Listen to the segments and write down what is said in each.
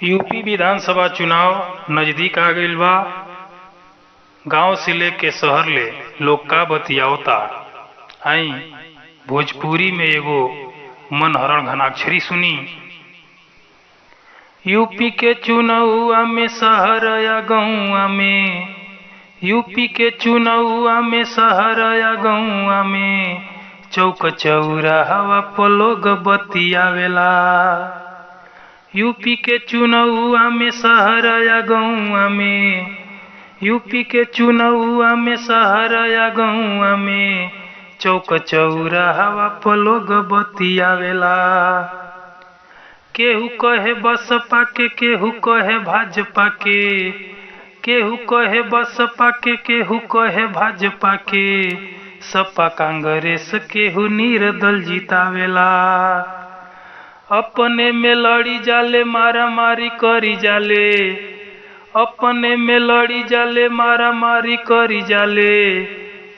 UP विधानसभा चुनाव नजदीक आ गईल बा। गांव से लेके शहर ले लोग का बतियावता। आई भोजपुरी में एगो मनहरण घनाक्षरी सुनी। यूपी के चुनावा में शहर या गौवा में, यूपी के चुनावा में शहर या गौवा में, चौक चौराहा पर लोग बतियावेला। यूपी के चुनावा में शहर या गौवा में, यूपी के चुनावा में शहर या गौवा में, चौक चौराहा पर लोग बतियावेला। केहू कहे बसपा के, केहू कहे भाजपा के, केहू कहे बसपा के, केहू कहे भाजपा के, सपा कांग्रेस केहू निर्दल जितावेला। अपने में लड़ी जाले मारा मारी करी जाले, अपने में लड़ी जाले मारा मारी करी जाले,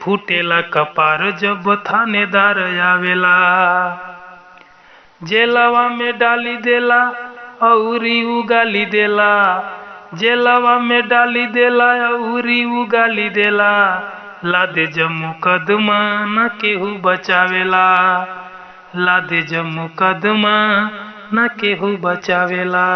फूटेला कपार जब थानेदार आवेला। जेलवा में डाली देला औरी उगाली देला, जेलवा में डाली देला औरी उगाली देला, लादे जम्मू कदमा न केहू बचावेला, लादे जम्मू कदमा न केहू बचावेला।